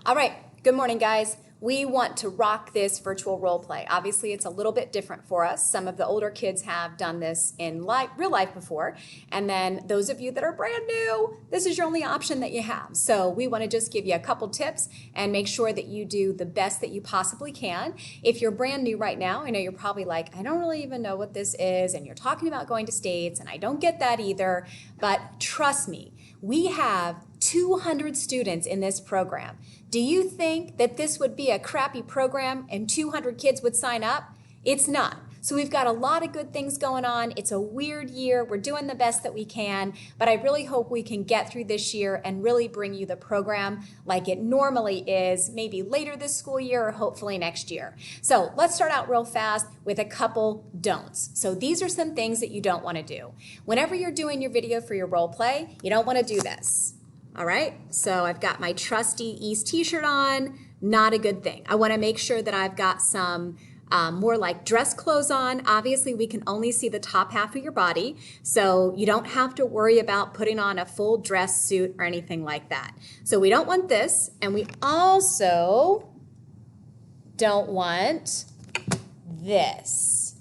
All right, good morning, guys. We want to rock this virtual role play. Obviously, it's a little bit different for us. Some of the older kids have done this in real life before. And then those of you that are brand new, this is your only option that you have. So we want to just give you a couple tips and make sure that you do the best that you possibly can. If you're brand new right now, I know you're probably like, I don't really even know what this is. And you're talking about going to states, and I don't get that either. But trust me, we have 200 students in this program. Do you think that this would be a crappy program and 200 kids would sign up? It's not. So we've got a lot of good things going on. It's a weird year. We're doing the best that we can, but I really hope we can get through this year and really bring you the program like it normally is, maybe later this school year or hopefully next year. So let's start out real fast with a couple don'ts. So these are some things that you don't want to do. Whenever you're doing your video for your role play, you don't want to do this. All right, so I've got my trusty East t-shirt on, not a good thing. I wanna make sure that I've got some more like dress clothes on. Obviously, we can only see the top half of your body, so you don't have to worry about putting on a full dress suit or anything like that. So we don't want this, and we also don't want this.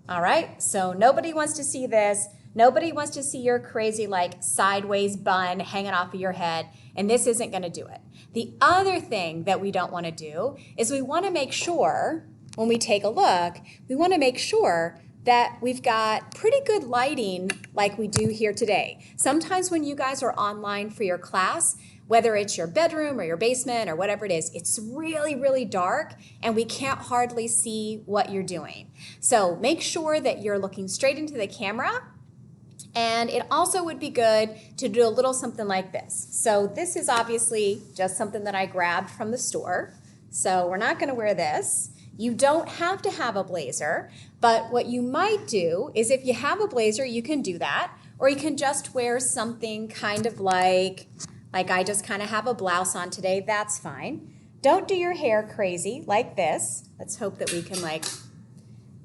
All right, so nobody wants to see this. Nobody wants to see your crazy like sideways bun hanging off of your head, and this isn't gonna do it. The other thing that we don't wanna do is we wanna make sure, when we take a look, we wanna make sure that we've got pretty good lighting like we do here today. Sometimes when you guys are online for your class, whether it's your bedroom or your basement or whatever it is, it's really, really dark and we can't hardly see what you're doing. So make sure that you're looking straight into the camera. And it also would be good to do a little something like this. So this is obviously just something that I grabbed from the store. So we're not gonna wear this. You don't have to have a blazer, but what you might do is if you have a blazer, you can do that, or you can just wear something kind of like I just kind of have a blouse on today, that's fine. Don't do your hair crazy like this. Let's hope that we can like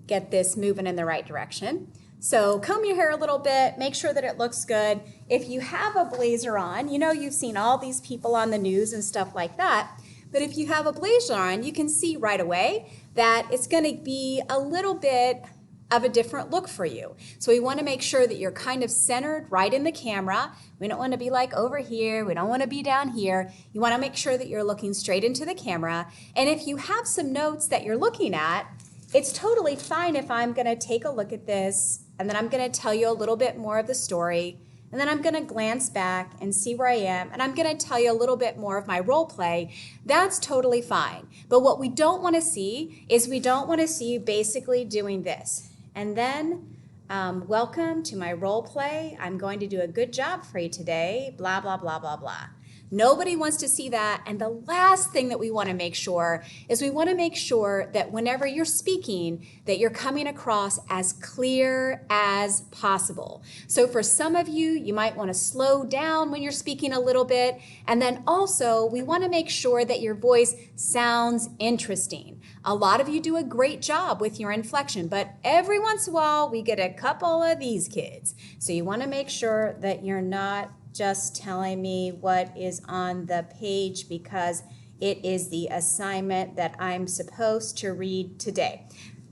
get this moving in the right direction. So comb your hair a little bit, make sure that it looks good. If you have a blazer on, you know you've seen all these people on the news and stuff like that, but if you have a blazer on, you can see right away that it's gonna be a little bit of a different look for you. So we wanna make sure that you're kind of centered right in the camera. We don't wanna be like over here, we don't wanna be down here. You wanna make sure that you're looking straight into the camera. And if you have some notes that you're looking at, it's totally fine if I'm gonna take a look at this and then I'm gonna tell you a little bit more of the story, and then I'm gonna glance back and see where I am, and I'm gonna tell you a little bit more of my role play. That's totally fine. But what we don't wanna see is we don't wanna see you basically doing this. And then, welcome to my role play. I'm going to do a good job for you today, blah, blah, blah, blah, blah. Nobody wants to see that. And the last thing that we want to make sure is we want to make sure that whenever you're speaking, that you're coming across as clear as possible. So for some of you, you might want to slow down when you're speaking a little bit. And then also, we want to make sure that your voice sounds interesting. A lot of you do a great job with your inflection, but every once in a while, we get a couple of these kids. So you want to make sure that you're not just telling me what is on the page because it is the assignment that I'm supposed to read today.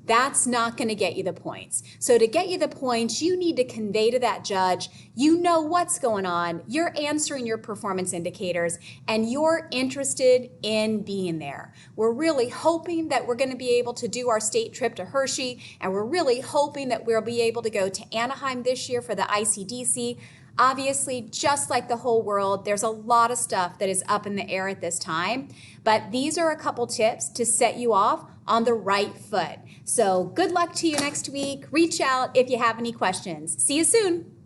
That's not going to get you the points. So to get you the points, you need to convey to that judge, you know what's going on, you're answering your performance indicators, and you're interested in being there. We're really hoping that we're going to be able to do our state trip to Hershey, and we're really hoping that we'll be able to go to Anaheim this year for the ICDC. Obviously, just like the whole world, there's a lot of stuff that is up in the air at this time, but these are a couple tips to set you off on the right foot. So good luck to you next week. Reach out if you have any questions. See you soon.